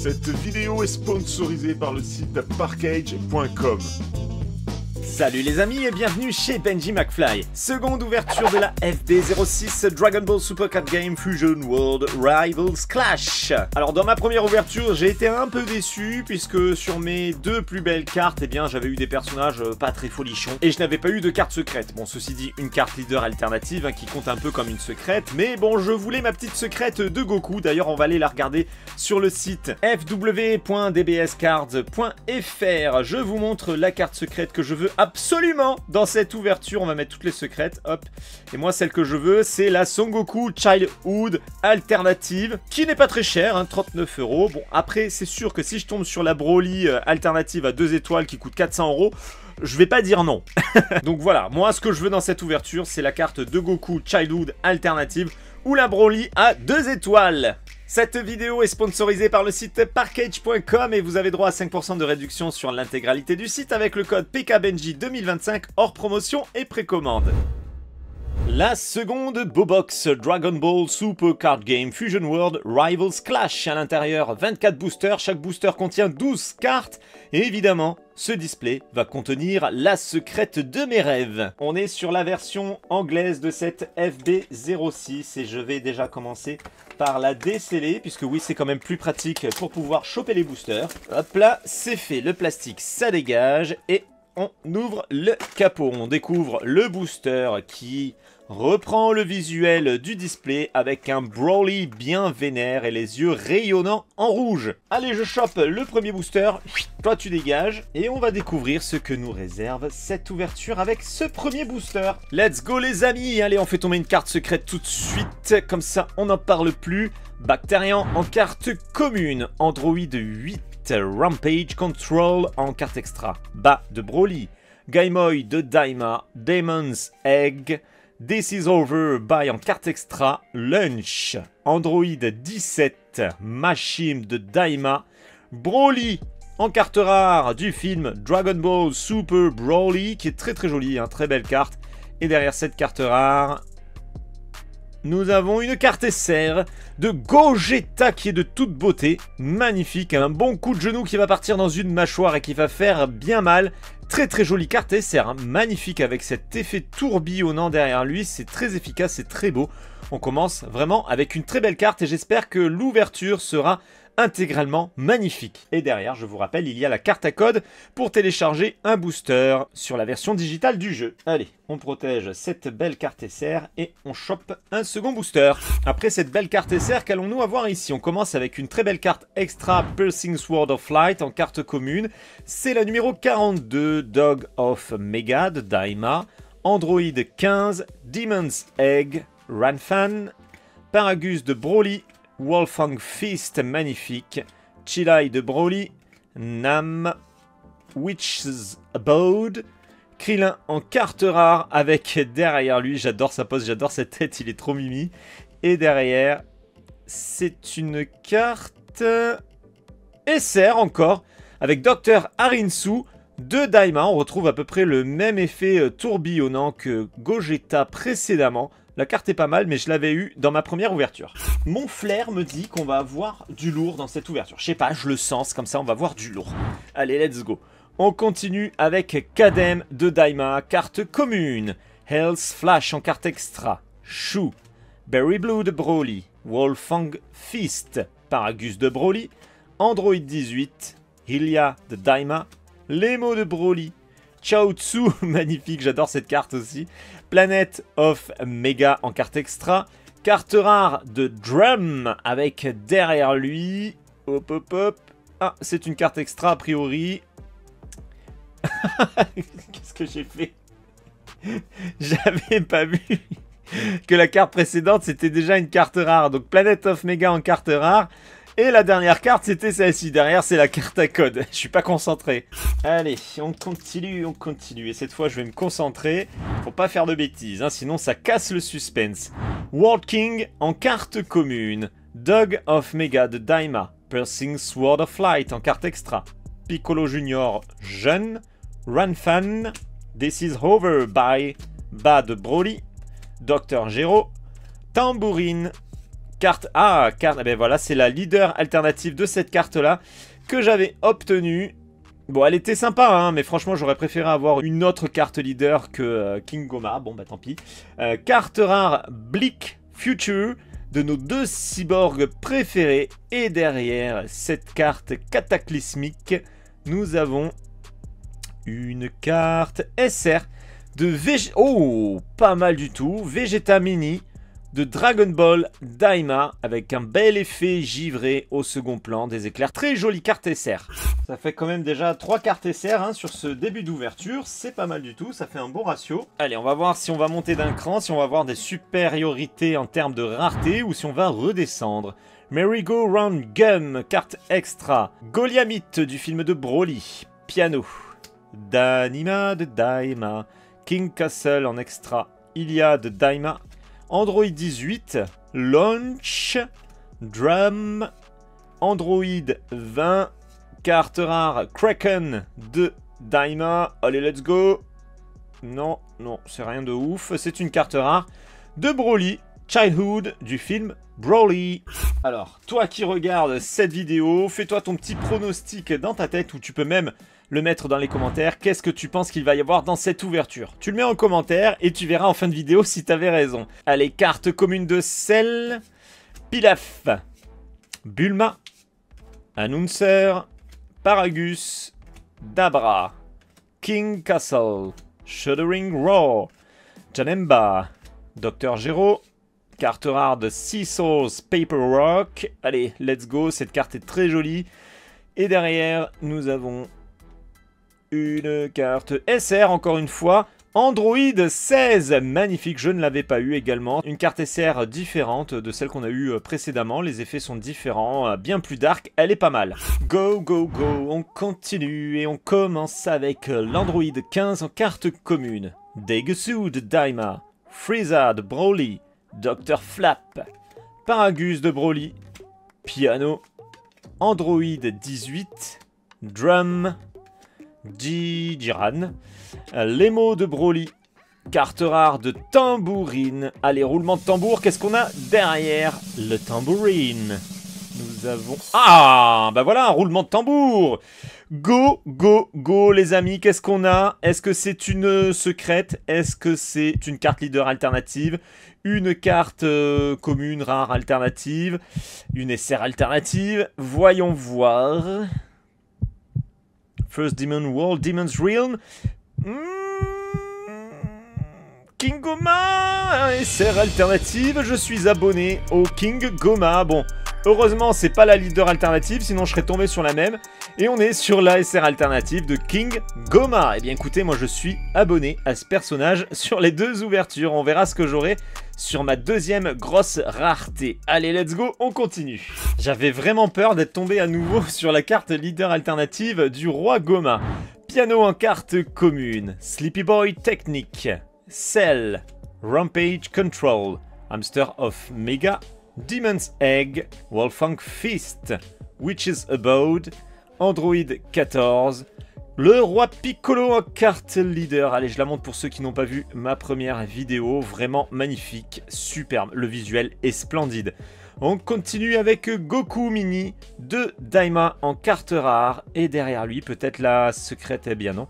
Cette vidéo est sponsorisée par le site parkage.com. Salut les amis et bienvenue chez Benji McFly. Seconde ouverture de la FB06 Dragon Ball Super Card Game Fusion World Rivals Clash. Alors dans ma première ouverture, j'ai été un peu déçu puisque sur mes deux plus belles cartes, eh bien j'avais eu des personnages pas très folichons et je n'avais pas eu de carte secrète. Bon, ceci dit, une carte leader alternative qui compte un peu comme une secrète, mais bon, je voulais ma petite secrète de Goku. D'ailleurs, on va aller la regarder sur le site fw.dbscards.fr. Je vous montre la carte secrète que je veux absolument dans cette ouverture. On va mettre toutes les secrètes, hop. Et moi, celle que je veux, c'est la Son Goku Childhood alternative, qui n'est pas très chère, 39 €. Bon, après, c'est sûr que si je tombe sur la Broly alternative à 2 étoiles qui coûte 400 €, je vais pas dire non. Donc voilà, moi, ce que je veux dans cette ouverture, c'est la carte de Goku Childhood alternative ou la Broly à 2 étoiles. Cette vidéo est sponsorisée par le site parkage.com et vous avez droit à 5% de réduction sur l'intégralité du site avec le code PKBenji2025 hors promotion et précommande. La seconde Bobox Dragon Ball Super Card Game Fusion World Rivals Clash. À l'intérieur, 24 boosters. Chaque booster contient 12 cartes. Et évidemment, ce display va contenir la secrète de mes rêves. On est sur la version anglaise de cette FB06 et je vais déjà commencer par la déceler puisque oui, c'est quand même plus pratique pour pouvoir choper les boosters. Hop là, c'est fait. Le plastique, ça dégage et on ouvre le capot. On découvre le booster qui reprend le visuel du display avec un Broly bien vénère et les yeux rayonnants en rouge. Allez, je chope le premier booster. Toi, tu dégages. Et on va découvrir ce que nous réserve cette ouverture avec ce premier booster. Let's go les amis. Allez, on fait tomber une carte secrète tout de suite. Comme ça, on n'en parle plus. Bactérian en carte commune. Android 8. Rampage Control en carte extra. Bas de Broly. Gaimoy de Daima. Demon's Egg. This is over by en carte extra. Lunch. Android 17. Machine de Daima. Broly en carte rare du film Dragon Ball Super Broly qui est très très jolie, très belle carte. Et derrière cette carte rare, nous avons une carte SR de Gogeta qui est de toute beauté. Magnifique, un bon coup de genou qui va partir dans une mâchoire et qui va faire bien mal. Très très jolie carte SR, magnifique avec cet effet tourbillonnant derrière lui. C'est très efficace, c'est très beau. On commence vraiment avec une très belle carte et j'espère que l'ouverture sera intégralement magnifique. Et derrière, je vous rappelle, il y a la carte à code pour télécharger un booster sur la version digitale du jeu. Allez, on protège cette belle carte SR et on chope un second booster. Après cette belle carte SR, qu'allons-nous avoir ici? On commence avec une très belle carte extra Piercing Sword of Light en carte commune. C'est la numéro 42, Dog of Mega de Daima. Android 15, Demon's Egg, Ranfan. Paragus de Broly. Wolfang Fist, magnifique. Chilai de Broly. Nam. Witch's Abode. Krillin en carte rare avec derrière lui, j'adore sa pose, j'adore cette tête, il est trop mimi. Et derrière, c'est une carte SR encore, avec Dr Arinsu de Daima. On retrouve à peu près le même effet tourbillonnant que Gogeta précédemment. La carte est pas mal, mais je l'avais eu dans ma première ouverture. Mon flair me dit qu'on va avoir du lourd dans cette ouverture. Je sais pas, je le sens, comme ça on va voir du lourd. Allez, let's go. On continue avec Kadem de Daima, carte commune. Hell's Flash en carte extra. Shu. Berry Blue de Broly. Wolfang Fist. Paragus de Broly. Android 18. Hylia de Daima. Lemo de Broly. Chaozu, magnifique, j'adore cette carte aussi. Planet of Mega en carte extra. Carte rare de Drum avec derrière lui. Hop hop hop. Ah, c'est une carte extra a priori. Qu'est-ce que j'ai fait? J'avais pas vu que la carte précédente c'était déjà une carte rare. Donc Planet of Mega en carte rare. Et la dernière carte, c'était celle-ci. Derrière, c'est la carte à code. Je suis pas concentré. Allez, on continue, on continue. Et cette fois, je vais me concentrer. Faut pas faire de bêtises, sinon ça casse le suspense. World King en carte commune. Dog of Mega de Daima. Piercing Sword of Light en carte extra. Piccolo Junior jeune. Ranfan. This is over by Bad Broly. Dr Gero. Tambourine. Carte... Ah, carte... Eh ben voilà, c'est la leader alternative de cette carte-là que j'avais obtenue. Bon, elle était sympa, hein, mais franchement, j'aurais préféré avoir une autre carte leader que King Goma. Bon, bah tant pis. Carte rare Bleak Future de nos deux cyborgs préférés. Et derrière cette carte cataclysmique, nous avons une carte SR de Vegeta... Oh, pas mal du tout. Vegeta Mini de Dragon Ball Daima avec un bel effet givré au second plan, des éclairs. Très jolie carte SR. Ça fait quand même déjà 3 cartes SR hein, sur ce début d'ouverture. C'est pas mal du tout, ça fait un bon ratio. Allez, on va voir si on va monter d'un cran, si on va avoir des supériorités en termes de rareté ou si on va redescendre. Merry-Go-Round Gum, carte extra. Goliamite du film de Broly. Piano. Danima de Daima. King Castle en extra. Ilia de Daima. Android 18, Launch, Drum, Android 20, carte rare Kraken de Daima. Allez, let's go. Non, non, c'est rien de ouf. C'est une carte rare de Broly, Childhood du film Broly. Alors, toi qui regardes cette vidéo, fais-toi ton petit pronostic dans ta tête, ou tu peux même le mettre dans les commentaires. Qu'est-ce que tu penses qu'il va y avoir dans cette ouverture? Tu le mets en commentaire et tu verras en fin de vidéo si tu avais raison. Allez, carte commune de Cell, Pilaf, Bulma, Announcer, Paragus, Dabra, King Castle, Shuddering Roar, Janemba, Dr. Gero, carte rare de Sea Source Paper Rock. Allez, let's go, cette carte est très jolie. Et derrière, nous avons une carte SR, encore une fois. Android 16, magnifique, je ne l'avais pas eu également. Une carte SR différente de celle qu'on a eue précédemment. Les effets sont différents, bien plus dark, elle est pas mal. Go, go, go, on continue et on commence avec l'Android 15 en carte commune. Degusu de Daima, Frieza de Broly, Dr. Flap, Paragus de Broly, Piano, Android 18, Drum, Jiran, Lemo de Broly, carte rare de Tambourine. Allez, roulement de tambour, qu'est-ce qu'on a derrière le tambourine? Nous avons... Ah, bah voilà, un roulement de tambour. Go, go, go, les amis, qu'est-ce qu'on a? Est-ce que c'est une secrète? Est-ce que c'est une carte leader alternative? Une carte commune, rare, alternative? Une SR alternative? Voyons voir. First Demon World, Demon's Realm. King Goma, SR alternative. Je suis abonné au King Goma. Bon, heureusement, c'est pas la leader alternative, sinon je serais tombé sur la même. Et on est sur la SR alternative de King Goma. Eh bien, écoutez, moi je suis abonné à ce personnage sur les deux ouvertures. On verra ce que j'aurai sur ma deuxième grosse rareté. Allez, let's go, on continue. J'avais vraiment peur d'être tombé à nouveau sur la carte leader alternative du roi Goma. Piano en carte commune, Sleepy Boy Technique, Cell, Rampage Control, Hamster of Mega, Demon's Egg, Wolfang Fist, Witch's Abode, Android 14, le roi Piccolo en carte leader. Allez, je la montre pour ceux qui n'ont pas vu ma première vidéo. Vraiment magnifique, superbe. Le visuel est splendide. On continue avec Goku Mini de Daima en carte rare. Et derrière lui, peut-être la secrète, eh bien non.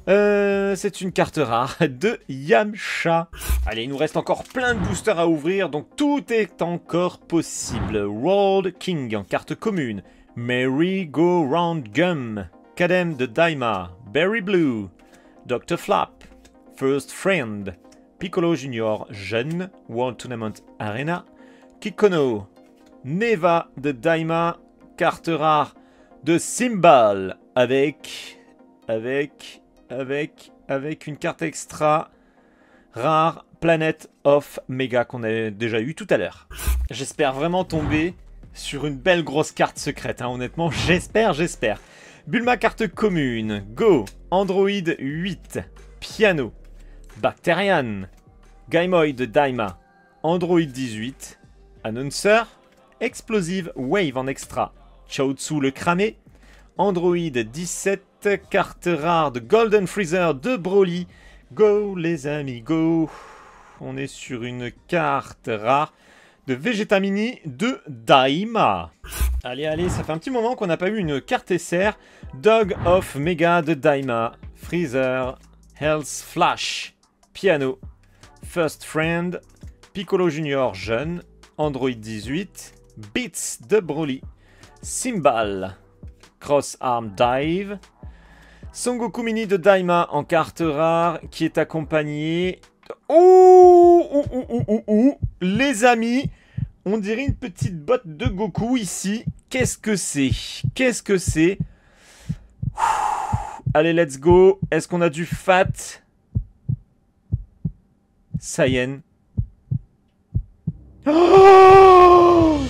C'est une carte rare de Yamcha. Allez, il nous reste encore plein de boosters à ouvrir, donc tout est encore possible. World King en carte commune. Merry-Go-Round Gum, Kadem de Daima, Berry Blue, Dr. Flap, First Friend, Piccolo Junior Jeune, World Tournament Arena, Kikono, Neva de Daima, carte rare de Symbol, avec une carte extra rare, Planet of Mega, qu'on a déjà eu tout à l'heure. J'espère vraiment tomber sur une belle grosse carte secrète, hein, honnêtement, j'espère. Bulma carte commune, Go, Android 8, Piano, Bacterian, Gaimoid de Daima, Android 18, Announcer, Explosive Wave en extra, Chaozu le cramé, Android 17, carte rare de Golden Freezer de Broly. Go les amis, go. On est sur une carte rare de Vegeta Mini de Daima. Allez, allez, ça fait un petit moment qu'on n'a pas eu une carte SR. Dog of Mega de Daima. Freezer. Health Flash. Piano. First Friend. Piccolo Junior jeune. Android 18. Beats de Broly. Cymbal. Cross Arm Dive. Son Goku Mini de Daima en carte rare qui est accompagné... Ouh, les amis, on dirait une petite botte de Goku ici. Qu'est-ce que c'est? Qu'est-ce que c'est? Allez, let's go. Est-ce qu'on a du fat? Saiyan. Oh,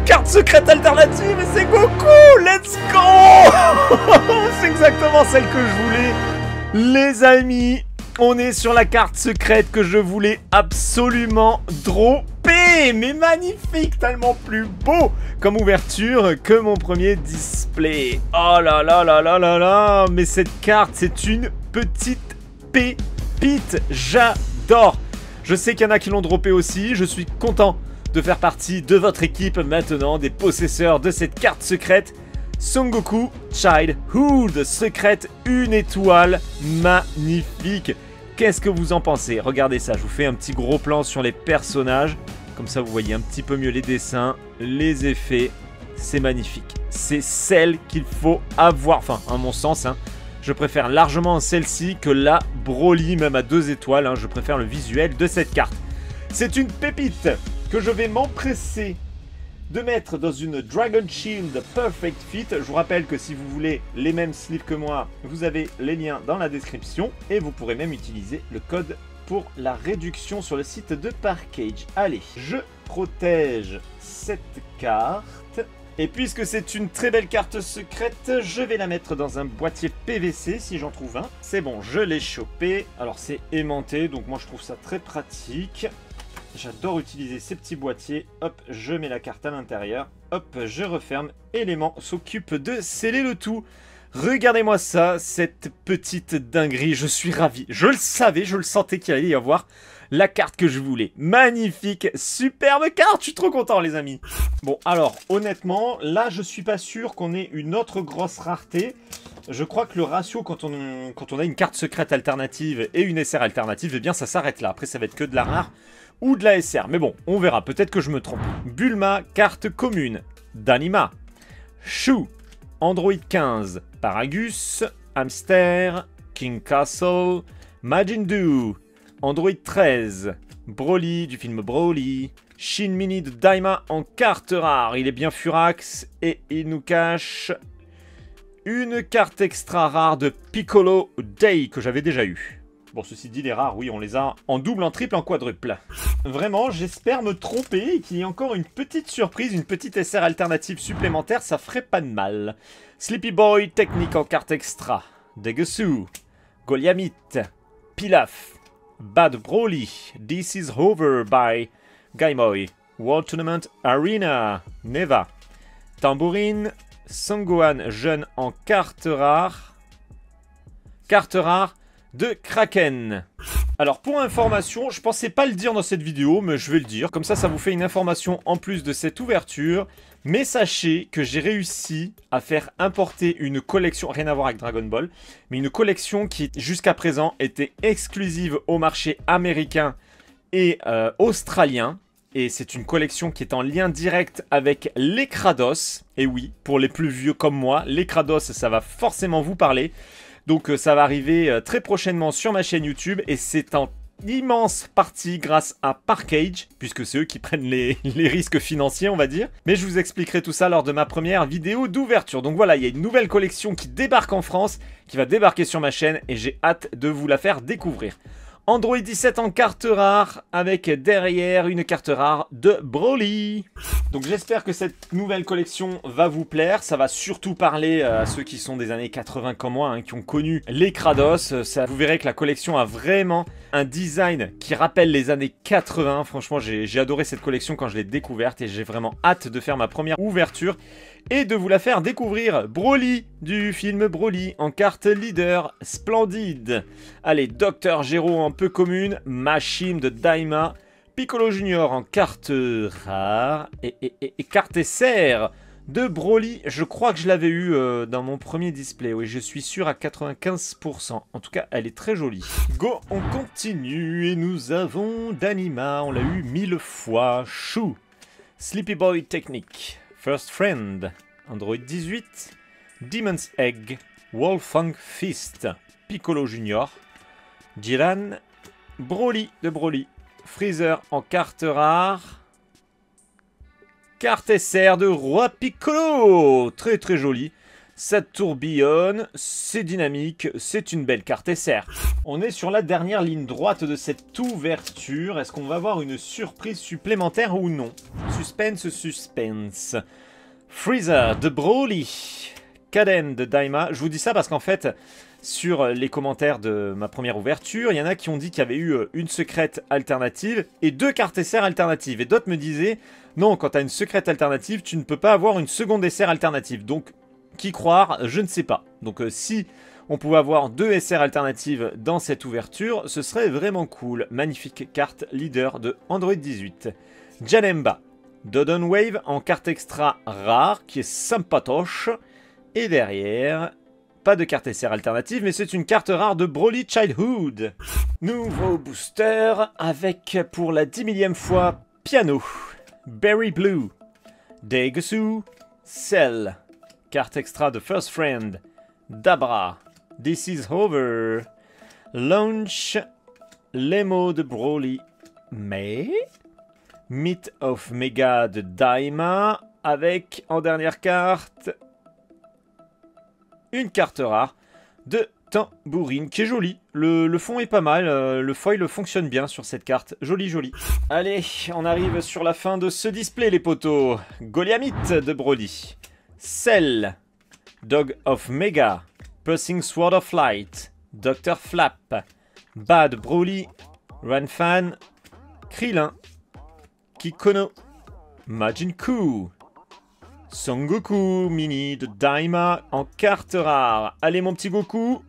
carte secrète alternative, et c'est Goku. Let's go. C'est exactement celle que je voulais. Les amis, on est sur la carte secrète que je voulais absolument dropper. Mais magnifique, tellement plus beau comme ouverture que mon premier display. Oh là là là là là là. Mais cette carte, c'est une petite pépite. J'adore. Je sais qu'il y en a qui l'ont droppé aussi. Je suis content de faire partie de votre équipe maintenant, des possesseurs de cette carte secrète. Son Goku Childhood secrète, une étoile, magnifique. Qu'est-ce que vous en pensez? Regardez ça, je vous fais un petit gros plan sur les personnages. Comme ça, vous voyez un petit peu mieux les dessins, les effets. C'est magnifique. C'est celle qu'il faut avoir. Enfin, à mon sens, hein. Je préfère largement celle-ci que la Broly, même à 2 étoiles. Hein. Je préfère le visuel de cette carte. C'est une pépite que je vais m'empresser de mettre dans une Dragon Shield Perfect Fit. Je vous rappelle que si vous voulez les mêmes sleeves que moi, vous avez les liens dans la description. Et vous pourrez même utiliser le code pour la réduction sur le site de Parkage. Allez, je protège cette carte. Et puisque c'est une très belle carte secrète, je vais la mettre dans un boîtier PVC si j'en trouve un. C'est bon, je l'ai chopé. Alors c'est aimanté, donc moi je trouve ça très pratique. J'adore utiliser ces petits boîtiers. Hop, je mets la carte à l'intérieur. Hop, je referme. Et l'aimant s'occupe de sceller le tout. Regardez-moi ça, cette petite dinguerie. Je suis ravi. Je le savais, je le sentais qu'il allait y avoir la carte que je voulais. Magnifique, superbe carte. Je suis trop content, les amis. Bon, alors, honnêtement, là, je suis pas sûr qu'on ait une autre grosse rareté. Je crois que le ratio, quand on a une carte secrète alternative et une SR alternative, eh bien, ça s'arrête là. Après, ça va être que de la rare ou de la SR. Mais bon, on verra. Peut-être que je me trompe. Bulma, carte commune. Danima. Shu. Android 15. Paragus. Hamster. King Castle. Majin Buu. Android 13. Broly, du film Broly. Shin Mini de Daima en carte rare. Il est bien furax. Et il nous cache une carte extra rare de Piccolo Day que j'avais déjà eu. Bon, ceci dit, les rares, oui, on les a en double, en triple, en quadruple. Vraiment, j'espère me tromper et qu'il y ait encore une petite surprise, une petite SR alternative supplémentaire, ça ferait pas de mal. Sleepy Boy, technique en carte extra. Degusu, Goliamite, Pilaf, Bad Broly, This is Over by Gaimoy, World Tournament Arena, Neva, Tambourine, Sangohan jeune en carte rare. Carte rare de Kraken. Alors pour information, je pensais pas le dire dans cette vidéo, mais je vais le dire. Comme ça, ça vous fait une information en plus de cette ouverture. Mais sachez que j'ai réussi à faire importer une collection, rien à voir avec Dragon Ball, mais une collection qui jusqu'à présent était exclusive au marché américain et australien. Et c'est une collection qui est en lien direct avec les Kratos. Et oui, pour les plus vieux comme moi, les Kratos, ça va forcément vous parler. Donc ça va arriver très prochainement sur ma chaîne YouTube et c'est en immense partie grâce à Parkage, puisque c'est eux qui prennent les risques financiers, on va dire. Mais je vous expliquerai tout ça lors de ma première vidéo d'ouverture. Donc voilà, il y a une nouvelle collection qui débarque en France, qui va débarquer sur ma chaîne et j'ai hâte de vous la faire découvrir. Android 17 en carte rare, avec derrière une carte rare de Broly. Donc j'espère que cette nouvelle collection va vous plaire. Ça va surtout parler à ceux qui sont des années 80 comme moi, hein, qui ont connu les Kratos. Ça, vous verrez que la collection a vraiment un design qui rappelle les années 80. Franchement, j'ai adoré cette collection quand je l'ai découverte et j'ai vraiment hâte de faire ma première ouverture et de vous la faire découvrir. Broly, du film Broly, en carte leader, splendide. Allez, Dr Gero en peu commune, Machine de Daima, Piccolo Junior en carte rare. Et carte SR de Broly. Je crois que je l'avais eu dans mon premier display. Oui, je suis sûr à 95%. En tout cas, elle est très jolie. Go, on continue. Et nous avons Danima. On l'a eu 1000 fois. Chou. Sleepy Boy Technique. First Friend. Android 18. Demon's Egg. Wolfang Fist. Piccolo Junior. Jiran. Broly de Broly. Freezer en carte rare. Carte SR de Roi Piccolo. Très très jolie. Ça tourbillonne, c'est dynamique, c'est une belle carte SR. On est sur la dernière ligne droite de cette ouverture. Est-ce qu'on va avoir une surprise supplémentaire ou non? Suspense, suspense. Freezer de Broly. Kaden de Daima. Je vous dis ça parce qu'en fait, sur les commentaires de ma première ouverture, il y en a qui ont dit qu'il y avait eu une secrète alternative et 2 cartes SR alternatives. Et d'autres me disaient, non, quand tu as une secrète alternative, tu ne peux pas avoir une seconde SR alternative. Donc, qui croire, je ne sais pas. Donc, si on pouvait avoir 2 SR alternatives dans cette ouverture, ce serait vraiment cool. Magnifique carte leader de Android 18. Janemba. Dodon Wave en carte extra rare, qui est sympatoche. Et derrière... pas de carte SR alternative, mais c'est une carte rare de Broly Childhood. Nouveau booster avec, pour la 10 000e fois, Piano, Berry Blue, Degusu, Cell, carte extra de First Friend, Dabra, This Is Over, Launch, Lemo de Broly, mais Myth of Mega de Daima, avec, en dernière carte... une carte rare de Tambourine qui est jolie. Le fond est pas mal. Le foil fonctionne bien sur cette carte. Joli, joli. Allez, on arrive sur la fin de ce display, les potos. Goliath de Broly. Cell. Dog of Mega. Pressing Sword of Light. Dr. Flap. Bad Broly. Ranfan. Krillin. Kikono. Majin Ku. Son Goku mini de Daima en carte rare. Allez mon petit Goku.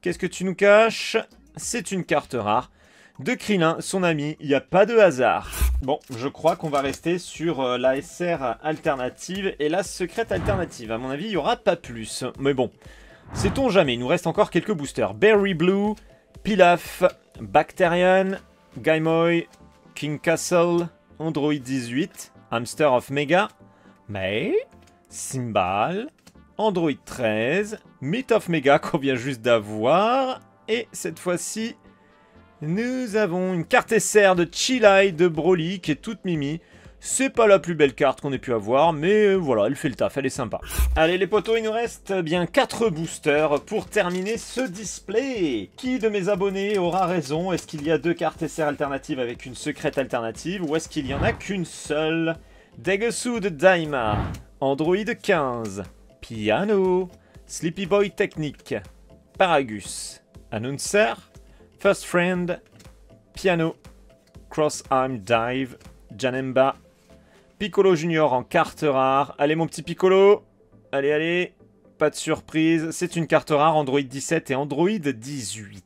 Qu'est-ce que tu nous caches? C'est une carte rare de Krillin, son ami. Il n'y a pas de hasard. Bon, je crois qu'on va rester sur la SR alternative et la secrète alternative. À mon avis, il n'y aura pas plus. Mais bon, sait-on jamais. Il nous reste encore quelques boosters. Berry Blue, Pilaf, Bacterian, Gaimoy, King Castle, Android 18, Hamster of Mega... mais, Symbal, Android 13, Myth of Mega qu'on vient juste d'avoir. Et cette fois-ci, nous avons une carte SR de Chilai de Broly qui est toute mimi. C'est pas la plus belle carte qu'on ait pu avoir, mais voilà, elle fait le taf, elle est sympa. Allez les potos, il nous reste bien 4 boosters pour terminer ce display. Qui de mes abonnés aura raison? Est-ce qu'il y a 2 cartes SR alternatives avec une secrète alternative ou est-ce qu'il y en a qu'une seule? Degusu de Daima, Android 15, Piano, Sleepy Boy Technique, Paragus, Announcer, First Friend, Piano, Cross Arm Dive, Janemba, Piccolo Junior en carte rare. Allez mon petit Piccolo, allez allez, pas de surprise, c'est une carte rare Android 17 et Android 18.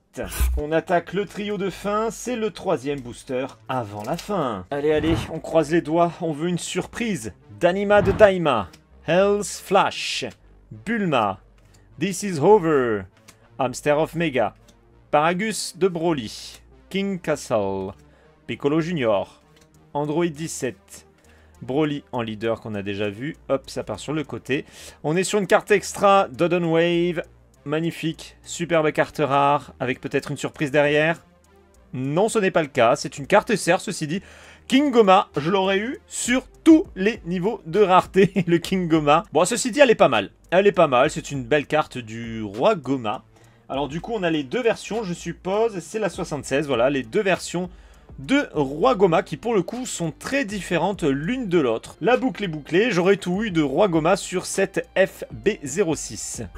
On attaque le trio de fin, c'est le 3e booster avant la fin. Allez, allez, on croise les doigts, on veut une surprise. Danima de Daima, Hell's Flash, Bulma, This Is Over, Hamster of Mega, Paragus de Broly, King Castle, Piccolo Junior, Android 17, Broly en leader qu'on a déjà vu, hop, ça part sur le côté. On est sur une carte extra, Dodon Wave. Magnifique, superbe carte rare, avec peut-être une surprise derrière. Non, ce n'est pas le cas, c'est une carte SR, ceci dit. King Goma, je l'aurais eu sur tous les niveaux de rareté, le King Goma. Bon, ceci dit, elle est pas mal. Elle est pas mal, c'est une belle carte du roi Goma. Alors du coup, on a les 2 versions, je suppose, c'est la 76, voilà, les 2 versions de Roi Goma qui pour le coup sont très différentes l'une de l'autre. La boucle est bouclée, j'aurais tout eu de Roi Goma sur cette FB06.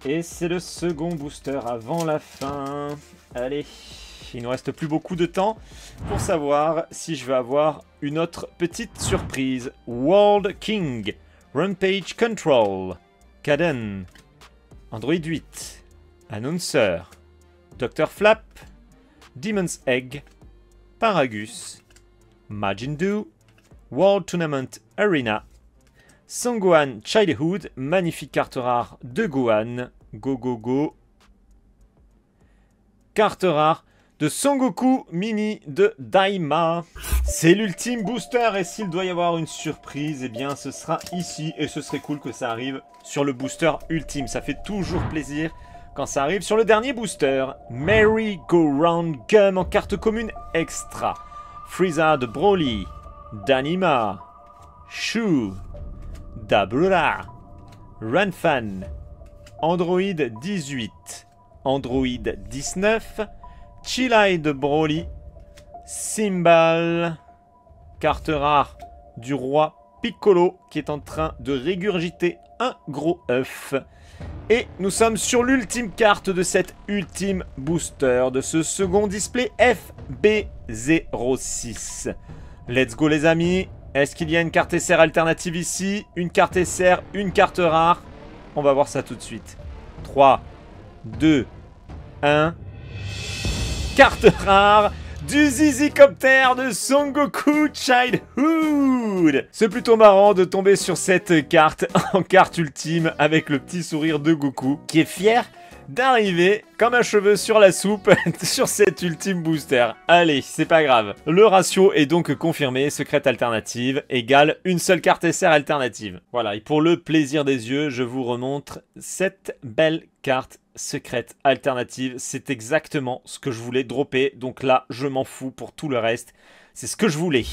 Et c'est le second booster avant la fin. Allez, il ne reste plus beaucoup de temps pour savoir si je vais avoir une autre petite surprise. World King, Rampage Control, Kaden, Android 8, Announcer, Dr. Flap, Demon's Egg, Paragus, Majin-Buu, World Tournament Arena, Songgohan Childhood, magnifique carte rare de Gohan, go go go, carte rare de Son Goku Mini de Daima. C'est l'ultime booster et s'il doit y avoir une surprise, eh bien ce sera ici et ce serait cool que ça arrive sur le booster ultime. Ça fait toujours plaisir quand ça arrive sur le dernier booster. Merry Go Round Gum en carte commune extra. Frieza de Broly, Danima, Shu, Dabura, Ranfan, Android 18, Android 19, Chilai de Broly, Symbal, carte rare du roi Piccolo qui est en train de régurgiter un gros œuf. Et nous sommes sur l'ultime carte de cette ultime booster de ce second display FB06. Let's go les amis. Est-ce qu'il y a une carte SR alternative ici? Une carte SR, une carte rare? On va voir ça tout de suite. 3, 2, 1. Carte rare du Zizicopter de Son Goku Childhood. C'est plutôt marrant de tomber sur cette carte en carte ultime avec le petit sourire de Goku qui est fier d'arriver comme un cheveu sur la soupe sur cet ultime booster. Allez, c'est pas grave. Le ratio est donc confirmé, secrète alternative égale une seule carte SR alternative. Voilà, et pour le plaisir des yeux, je vous remontre cette belle carte secrète alternative. C'est exactement ce que je voulais dropper, donc là, je m'en fous pour tout le reste. C'est ce que je voulais.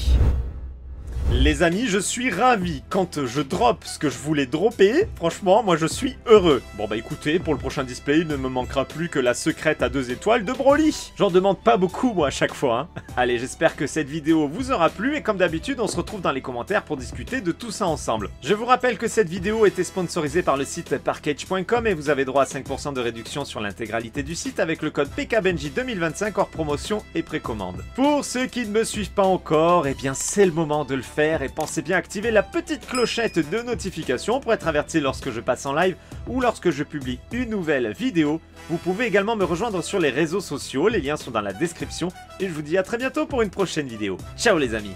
Les amis, je suis ravi quand je drop ce que je voulais dropper. Franchement, moi je suis heureux. Bon bah écoutez, pour le prochain display, il ne me manquera plus que la secrète à 2 étoiles de Broly. J'en demande pas beaucoup moi à chaque fois. Hein. Allez, j'espère que cette vidéo vous aura plu et comme d'habitude, on se retrouve dans les commentaires pour discuter de tout ça ensemble. Je vous rappelle que cette vidéo était sponsorisée par le site parkage.com et vous avez droit à 5% de réduction sur l'intégralité du site avec le code PKBenji 2025 hors promotion et précommande. Pour ceux qui ne me suivent pas encore, eh bien c'est le moment de le faire et pensez bien à activer la petite clochette de notification pour être averti lorsque je passe en live ou lorsque je publie une nouvelle vidéo. Vous pouvez également me rejoindre sur les réseaux sociaux, les liens sont dans la description et je vous dis à très bientôt pour une prochaine vidéo. Ciao les amis!